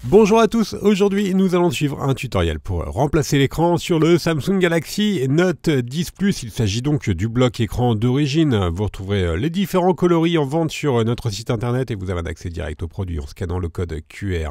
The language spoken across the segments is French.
Bonjour à tous, aujourd'hui nous allons suivre un tutoriel pour remplacer l'écran sur le Samsung Galaxy Note 10 Plus. Il s'agit donc du bloc écran d'origine. Vous retrouverez les différents coloris en vente sur notre site internet et vous avez un accès direct au produit en scannant le code QR.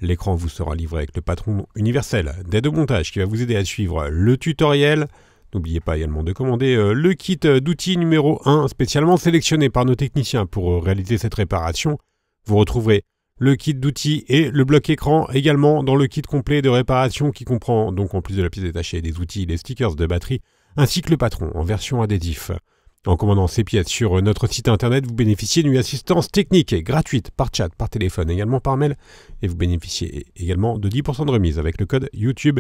L'écran vous sera livré avec le patron universel d'aide au montage qui va vous aider à suivre le tutoriel. N'oubliez pas également de commander le kit d'outils numéro 1 spécialement sélectionné par nos techniciens pour réaliser cette réparation. Vous retrouverez le kit d'outils et le bloc écran également dans le kit complet de réparation qui comprend donc en plus de la pièce détachée des outils, les stickers de batterie ainsi que le patron en version adhésive. En commandant ces pièces sur notre site internet, vous bénéficiez d'une assistance technique gratuite par chat, par téléphone, également par mail et vous bénéficiez également de 10% de remise avec le code YouTube.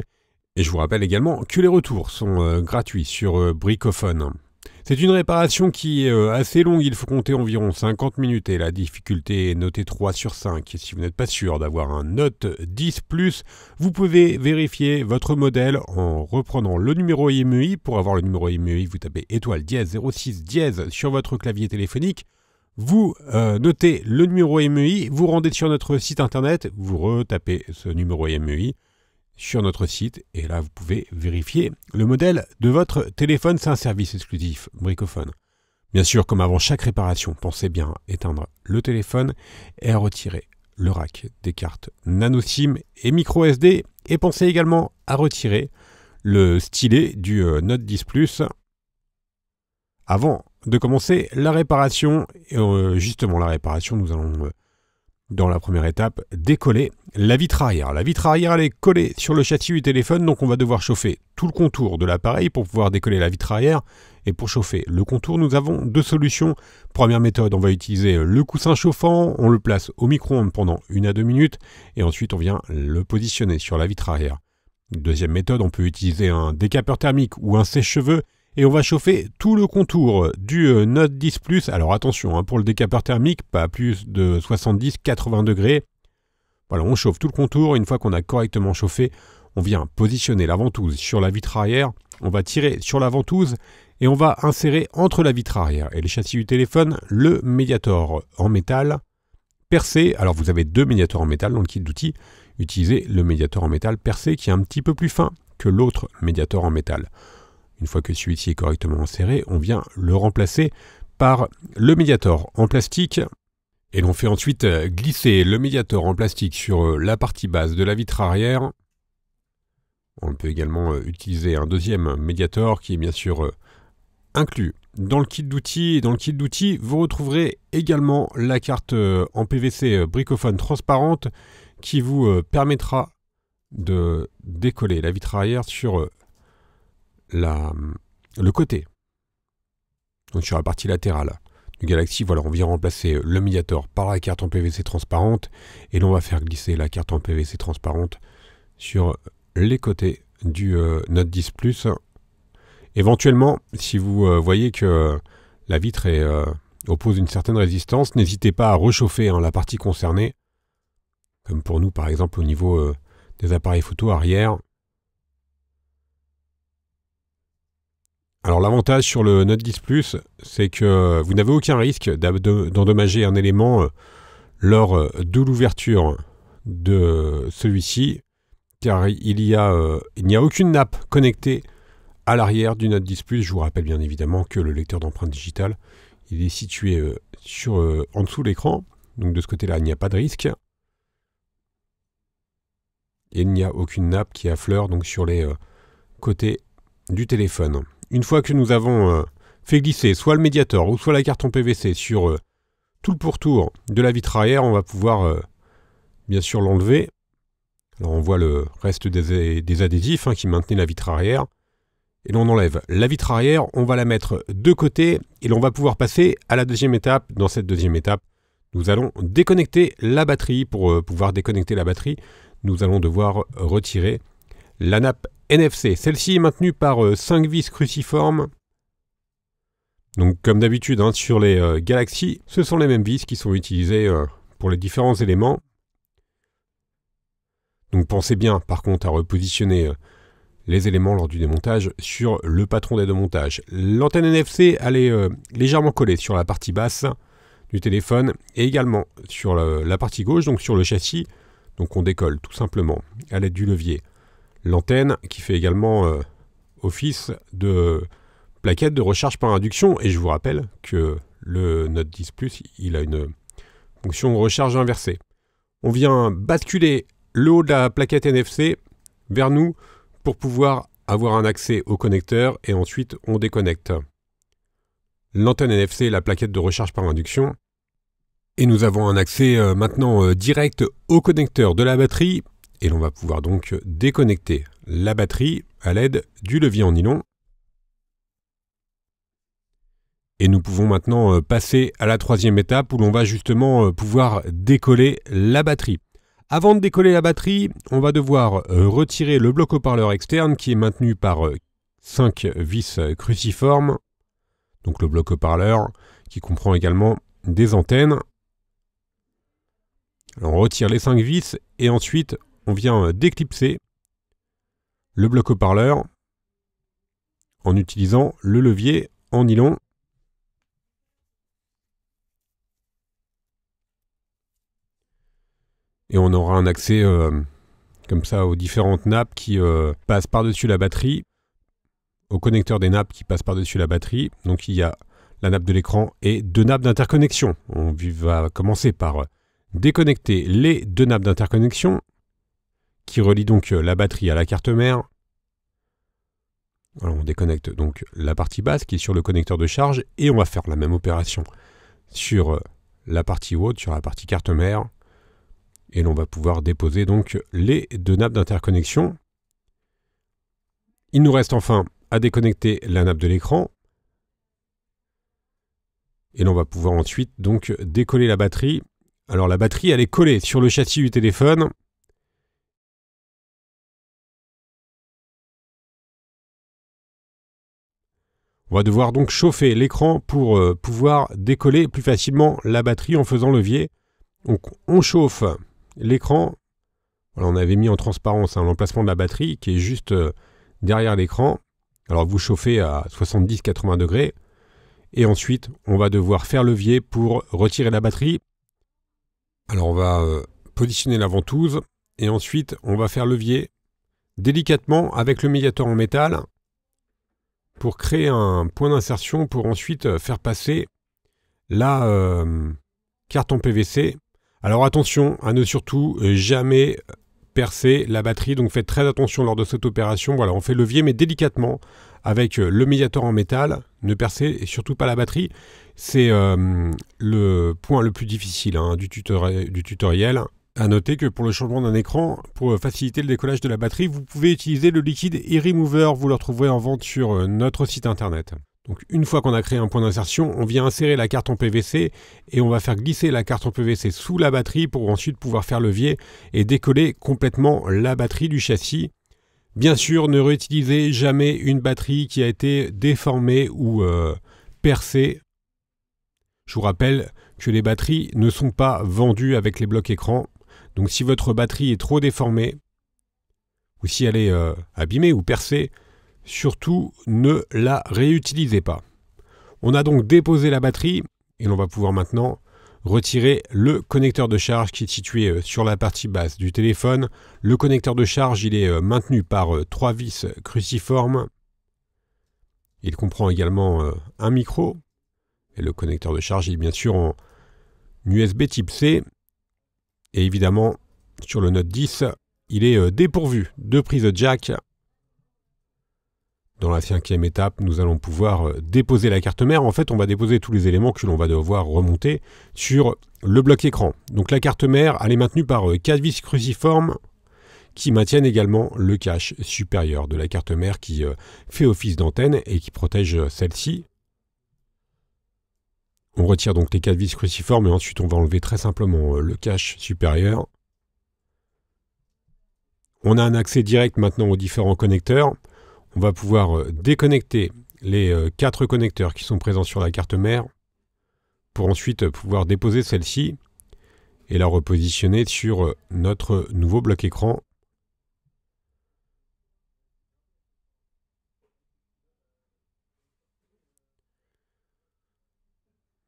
Et je vous rappelle également que les retours sont gratuits sur Bricophone. C'est une réparation qui est assez longue, il faut compter environ 50 minutes et la difficulté est notée 3 sur 5. Et si vous n'êtes pas sûr d'avoir un Note 10 Plus, vous pouvez vérifier votre modèle en reprenant le numéro IMEI. Pour avoir le numéro IMEI, vous tapez étoile dièse 06 dièse sur votre clavier téléphonique. Vous notez le numéro IMEI, vous rendez sur notre site internet, vous retapez ce numéro IMEI sur notre site et là vous pouvez vérifier le modèle de votre téléphone. C'est un service exclusif Bricophone. Bien sûr, comme avant chaque réparation, pensez bien à éteindre le téléphone et à retirer le rack des cartes nano SIM et micro SD et pensez également à retirer le stylet du Note 10 Plus avant de commencer la réparation. Et justement la réparation, nous allons dans la première étape, décoller la vitre arrière. La vitre arrière, elle est collée sur le châssis du téléphone, donc on va devoir chauffer tout le contour de l'appareil pour pouvoir décoller la vitre arrière. Et pour chauffer le contour, nous avons deux solutions. Première méthode, on va utiliser le coussin chauffant, on le place au micro-ondes pendant 1 à 2 minutes, et ensuite on vient le positionner sur la vitre arrière. Deuxième méthode, on peut utiliser un décapeur thermique ou un sèche-cheveux, et on va chauffer tout le contour du Note 10 Plus. Alors attention, pour le décapeur thermique, pas plus de 70-80 degrés. Voilà, on chauffe tout le contour. Une fois qu'on a correctement chauffé, on vient positionner la ventouse sur la vitre arrière. On va tirer sur la ventouse et on va insérer entre la vitre arrière et le châssis du téléphone le médiator en métal percé. Alors vous avez deux médiators en métal dans le kit d'outils. Utilisez le médiator en métal percé qui est un petit peu plus fin que l'autre médiator en métal. Une fois que celui-ci est correctement inséré, on vient le remplacer par le médiator en plastique. Et l'on fait ensuite glisser le médiator en plastique sur la partie basse de la vitre arrière. On peut également utiliser un deuxième médiator qui est bien sûr inclus dans le kit d'outils. Et dans le kit d'outils, vous retrouverez également la carte en PVC Bricophone transparente qui vous permettra de décoller la vitre arrière sur le côté, donc sur la partie latérale du Galaxy. Voilà, on vient remplacer le médiator par la carte en PVC transparente et l'on va faire glisser la carte en PVC transparente sur les côtés du Note 10 Plus. Éventuellement, si vous voyez que la vitre oppose une certaine résistance, n'hésitez pas à rechauffer la partie concernée, comme pour nous par exemple au niveau des appareils photo arrière. Alors l'avantage sur le Note 10 Plus, c'est que vous n'avez aucun risque d'endommager un élément lors de l'ouverture de celui-ci, car il n'y a aucune nappe connectée à l'arrière du Note 10 Plus. Je vous rappelle bien évidemment que le lecteur d'empreintes digitales, il est situé en dessous de l'écran, donc de ce côté-là, il n'y a pas de risque. Et il n'y a aucune nappe qui affleure donc sur les côtés du téléphone. Une fois que nous avons fait glisser soit le médiator ou soit la carte en PVC sur tout le pourtour de la vitre arrière, on va pouvoir bien sûr l'enlever. Alors on voit le reste des adhésifs qui maintenaient la vitre arrière. Et l'on enlève la vitre arrière, on va la mettre de côté et l'on va pouvoir passer à la deuxième étape. Dans cette deuxième étape, nous allons déconnecter la batterie. Pour pouvoir déconnecter la batterie, nous allons devoir retirer la nappe NFC. Celle-ci est maintenue par 5 vis cruciformes. Donc comme d'habitude sur les Galaxy, ce sont les mêmes vis qui sont utilisées pour les différents éléments. Donc pensez bien par contre à repositionner les éléments lors du démontage sur le patron d'aide au montage. L'antenne NFC, elle est légèrement collée sur la partie basse du téléphone et également sur la partie gauche, donc sur le châssis. Donc on décolle tout simplement à l'aide du levier l'antenne qui fait également office de plaquette de recharge par induction. Et je vous rappelle que le Note 10 Plus, il a une fonction recharge inversée. On vient basculer le haut de la plaquette NFC vers nous pour pouvoir avoir un accès au connecteur et ensuite on déconnecte l'antenne NFC et la plaquette de recharge par induction. Et nous avons un accès maintenant direct au connecteur de la batterie et l'on va pouvoir donc déconnecter la batterie à l'aide du levier en nylon. Et nous pouvons maintenant passer à la troisième étape où l'on va justement pouvoir décoller la batterie. Avant de décoller la batterie, on va devoir retirer le bloc haut-parleur externe qui est maintenu par 5 vis cruciformes. Donc le bloc haut-parleur qui comprend également des antennes. Alors on retire les 5 vis et ensuite on vient déclipser le bloc haut-parleur en utilisant le levier en nylon. Et on aura un accès comme ça aux différentes nappes qui passent par-dessus la batterie, au connecteur des nappes qui passent par-dessus la batterie. Donc il y a la nappe de l'écran et 2 nappes d'interconnexion. On va commencer par déconnecter les 2 nappes d'interconnexion qui relient donc la batterie à la carte mère. Alors on déconnecte donc la partie basse qui est sur le connecteur de charge et on va faire la même opération sur la partie haute, sur la partie carte mère. Et l'on va pouvoir déposer donc les 2 nappes d'interconnexion. Il nous reste enfin à déconnecter la nappe de l'écran. Et l'on va pouvoir ensuite donc décoller la batterie. Alors la batterie elle est collée sur le châssis du téléphone. On va devoir donc chauffer l'écran pour pouvoir décoller plus facilement la batterie en faisant levier. Donc on chauffe l'écran. Voilà, on avait mis en transparence l'emplacement de la batterie qui est juste derrière l'écran. Alors vous chauffez à 70-80 degrés. Et ensuite, on va devoir faire levier pour retirer la batterie. Alors on va positionner la ventouse. Et ensuite, on va faire levier délicatement avec le médiator en métal pour créer un point d'insertion pour ensuite faire passer la carte en PVC. Alors attention à ne surtout jamais percer la batterie, donc faites très attention lors de cette opération. Voilà, on fait levier mais délicatement avec le médiator en métal. Ne percez surtout pas la batterie. C'est le point le plus difficile du tutoriel. À noter que pour le changement d'un écran, pour faciliter le décollage de la batterie, vous pouvez utiliser le liquide e-remover. Vous le retrouverez en vente sur notre site internet. Donc une fois qu'on a créé un point d'insertion, on vient insérer la carte en PVC et on va faire glisser la carte en PVC sous la batterie pour ensuite pouvoir faire levier et décoller complètement la batterie du châssis. Bien sûr, ne réutilisez jamais une batterie qui a été déformée ou percée. Je vous rappelle que les batteries ne sont pas vendues avec les blocs écrans. Donc si votre batterie est trop déformée ou si elle est abîmée ou percée, surtout, ne la réutilisez pas. On a donc déposé la batterie et l'on va pouvoir maintenant retirer le connecteur de charge qui est situé sur la partie basse du téléphone. Le connecteur de charge, il est maintenu par 3 vis cruciformes. Il comprend également un micro. Et le connecteur de charge, il est bien sûr en USB type C. Et évidemment, sur le Note 10, il est dépourvu de prise jack. Dans la 5e étape, nous allons pouvoir déposer la carte mère. En fait, on va déposer tous les éléments que l'on va devoir remonter sur le bloc écran. Donc la carte mère, elle est maintenue par 4 vis cruciformes qui maintiennent également le cache supérieur de la carte mère qui fait office d'antenne et qui protège celle-ci. On retire donc les 4 vis cruciformes et ensuite on va enlever très simplement le cache supérieur. On a un accès direct maintenant aux différents connecteurs. On va pouvoir déconnecter les 4 connecteurs qui sont présents sur la carte mère pour ensuite pouvoir déposer celle-ci et la repositionner sur notre nouveau bloc écran.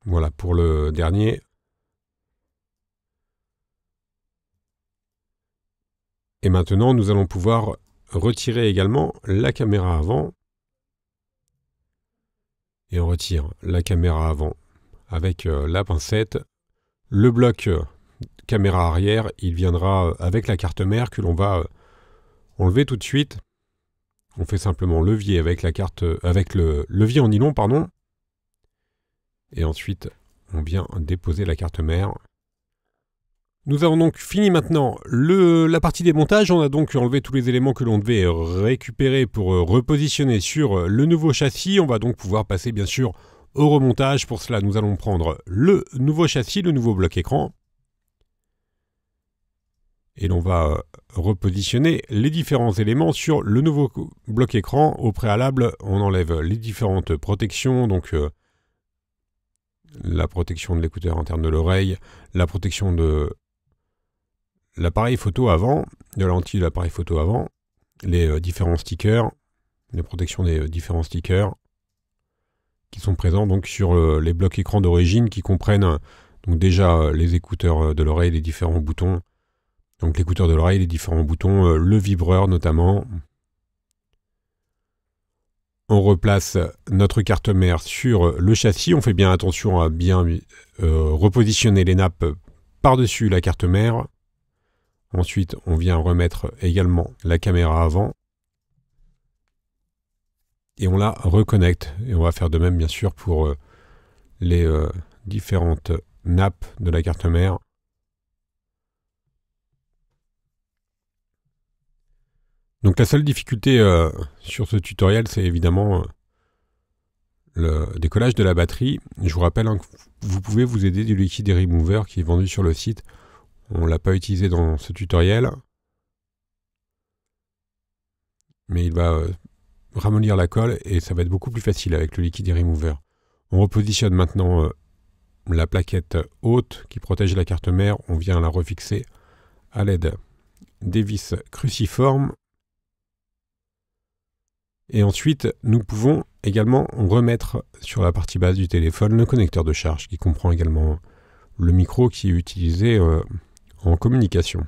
Voilà pour le dernier. Et maintenant, nous allons pouvoir retirer également la caméra avant. Et on retire la caméra avant avec la pincette. Le bloc caméra arrière, il viendra avec la carte mère que l'on va enlever tout de suite. On fait simplement levier avec le levier en nylon, pardon. Et ensuite, on vient déposer la carte mère. Nous avons donc fini maintenant la partie démontage. On a donc enlevé tous les éléments que l'on devait récupérer pour repositionner sur le nouveau châssis. On va donc pouvoir passer bien sûr au remontage. Pour cela, nous allons prendre le nouveau châssis, le nouveau bloc écran. Et l'on va repositionner les différents éléments sur le nouveau bloc écran. Au préalable, on enlève les différentes protections, donc la protection de l'écouteur interne de l'oreille, la protection de l'appareil photo avant, de la lentille de l'appareil photo avant, les différents stickers, les protections des différents stickers qui sont présents donc sur les blocs écran d'origine qui comprennent donc déjà les écouteurs de l'oreille, les différents boutons. Donc l'écouteur de l'oreille, les différents boutons, le vibreur notamment. On replace notre carte mère sur le châssis. On fait bien attention à bien repositionner les nappes par-dessus la carte mère. Ensuite, on vient remettre également la caméra avant. Et on la reconnecte. Et on va faire de même bien sûr pour les différentes nappes de la carte mère. Donc la seule difficulté sur ce tutoriel, c'est évidemment le décollage de la batterie. Je vous rappelle que vous pouvez vous aider du liquide remover qui est vendu sur le site. On ne l'a pas utilisé dans ce tutoriel. Mais il va ramollir la colle et ça va être beaucoup plus facile avec le liquide remover. On repositionne maintenant la plaquette haute qui protège la carte mère. On vient la refixer à l'aide des vis cruciformes. Et ensuite, nous pouvons également remettre sur la partie basse du téléphone le connecteur de charge qui comprend également le micro qui est utilisé en communication.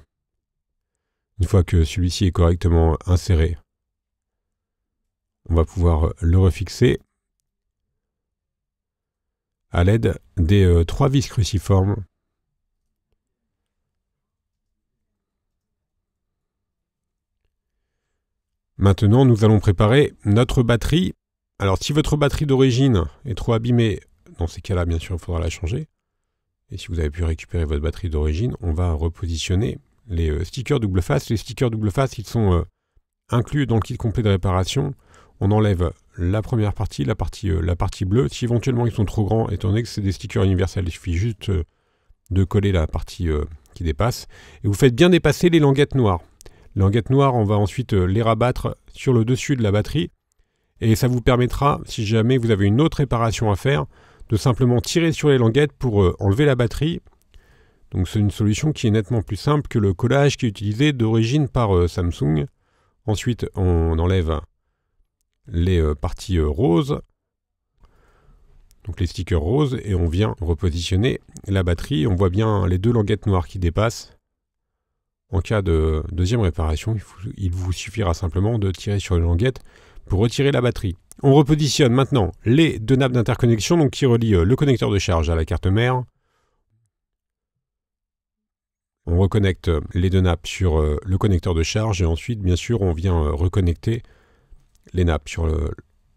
Une fois que celui-ci est correctement inséré, on va pouvoir le refixer à l'aide des 3 vis cruciformes. Maintenant, nous allons préparer notre batterie. Alors, si votre batterie d'origine est trop abîmée, dans ces cas-là, bien sûr, il faudra la changer. Et si vous avez pu récupérer votre batterie d'origine, on va repositionner les stickers double face. Les stickers double face, ils sont inclus dans le kit complet de réparation. On enlève la première partie, la partie bleue. Si éventuellement ils sont trop grands, étant donné que c'est des stickers universels, il suffit juste de coller la partie qui dépasse. Et vous faites bien dépasser les languettes noires. Les languettes noires, on va ensuite les rabattre sur le dessus de la batterie. Et ça vous permettra, si jamais vous avez une autre réparation à faire, de simplement tirer sur les languettes pour enlever la batterie. Donc c'est une solution qui est nettement plus simple que le collage qui est utilisé d'origine par Samsung. Ensuite, on enlève les parties roses, donc les stickers roses, et on vient repositionner la batterie. On voit bien les 2 languettes noires qui dépassent. En cas de deuxième réparation, il vous suffira simplement de tirer sur les languettes pour retirer la batterie. On repositionne maintenant les 2 nappes d'interconnexion donc qui relient le connecteur de charge à la carte mère. On reconnecte les 2 nappes sur le connecteur de charge et ensuite, bien sûr, on vient reconnecter les nappes sur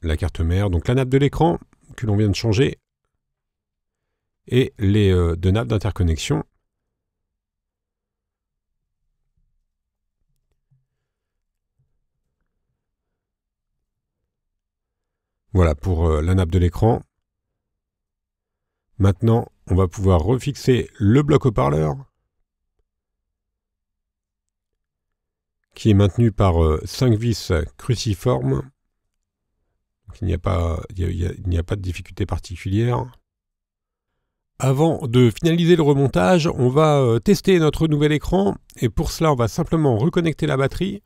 la carte mère. Donc la nappe de l'écran que l'on vient de changer et les 2 nappes d'interconnexion. Voilà pour la nappe de l'écran. Maintenant, on va pouvoir refixer le bloc haut-parleur qui est maintenu par 5 vis cruciformes. Donc, il n'y a pas de difficulté particulière. Avant de finaliser le remontage, on va tester notre nouvel écran et pour cela, on va simplement reconnecter la batterie.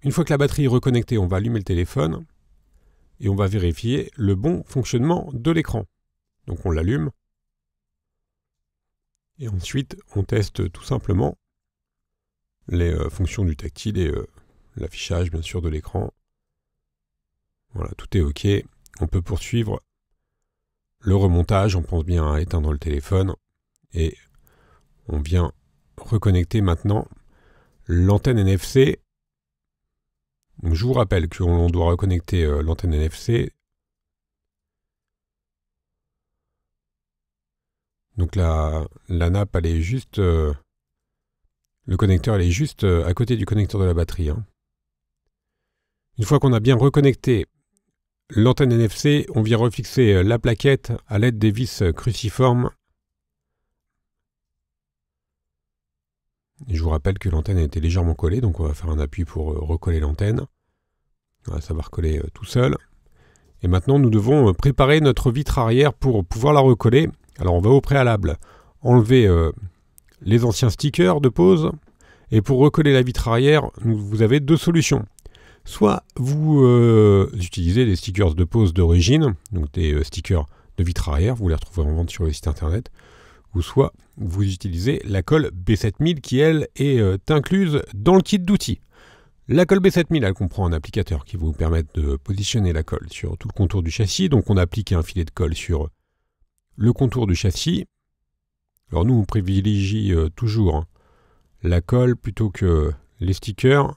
Une fois que la batterie est reconnectée, on va allumer le téléphone et on va vérifier le bon fonctionnement de l'écran. Donc on l'allume et ensuite on teste tout simplement les fonctions du tactile et l'affichage bien sûr de l'écran. Voilà, tout est OK. On peut poursuivre le remontage. On pense bien à éteindre le téléphone et on vient reconnecter maintenant l'antenne NFC. Donc, je vous rappelle qu'on doit reconnecter l'antenne NFC. Donc la nappe, elle est juste... le connecteur, elle est juste à côté du connecteur de la batterie. Une fois qu'on a bien reconnecté l'antenne NFC, on vient refixer la plaquette à l'aide des vis cruciformes. Et je vous rappelle que l'antenne était légèrement collée, donc on va faire un appui pour recoller l'antenne. Voilà, ça va recoller tout seul. Et maintenant, nous devons préparer notre vitre arrière pour pouvoir la recoller. Alors, on va au préalable enlever les anciens stickers de pose. Et pour recoller la vitre arrière, vous avez deux solutions. Soit vous utilisez des stickers de pose d'origine, donc des stickers de vitre arrière, vous les retrouvez en vente sur le site internet, ou soit vous utilisez la colle B7000 qui, elle, est incluse dans le kit d'outils. La colle B7000, elle comprend un applicateur qui va vous permettre de positionner la colle sur tout le contour du châssis. Donc on applique un filet de colle sur le contour du châssis. Alors nous, on privilégie toujours la colle plutôt que les stickers.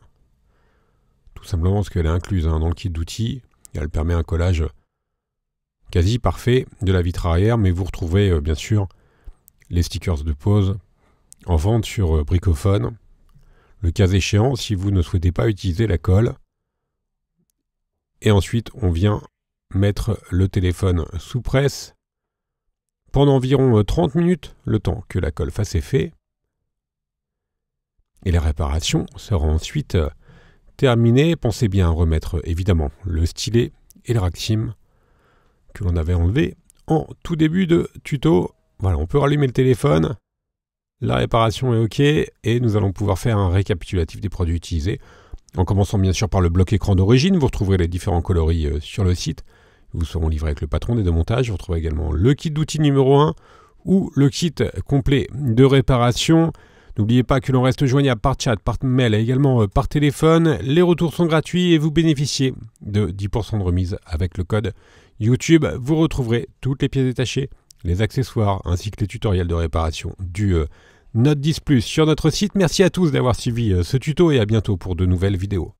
Tout simplement parce qu'elle est incluse dans le kit d'outils. Elle permet un collage quasi parfait de la vitre arrière. Mais vous retrouvez bien sûr les stickers de pose en vente sur Bricophone. Le cas échéant, si vous ne souhaitez pas utiliser la colle. Et ensuite, on vient mettre le téléphone sous presse pendant environ 30 minutes, le temps que la colle fasse effet. Et la réparation sera ensuite terminée. Pensez bien à remettre évidemment le stylet et le rack SIM que l'on avait enlevé en tout début de tuto. Voilà, on peut rallumer le téléphone. La réparation est OK et nous allons pouvoir faire un récapitulatif des produits utilisés. En commençant bien sûr par le bloc écran d'origine, vous retrouverez les différents coloris sur le site. Vous seront livrés avec le patron des démontages. Vous retrouverez également le kit d'outils numéro 1 ou le kit complet de réparation. N'oubliez pas que l'on reste joignable par chat, par mail et également par téléphone. Les retours sont gratuits et vous bénéficiez de 10% de remise avec le code YouTube. Vous retrouverez toutes les pièces détachées, les accessoires ainsi que les tutoriels de réparation du Note 10 Plus sur notre site. Merci à tous d'avoir suivi ce tuto et à bientôt pour de nouvelles vidéos.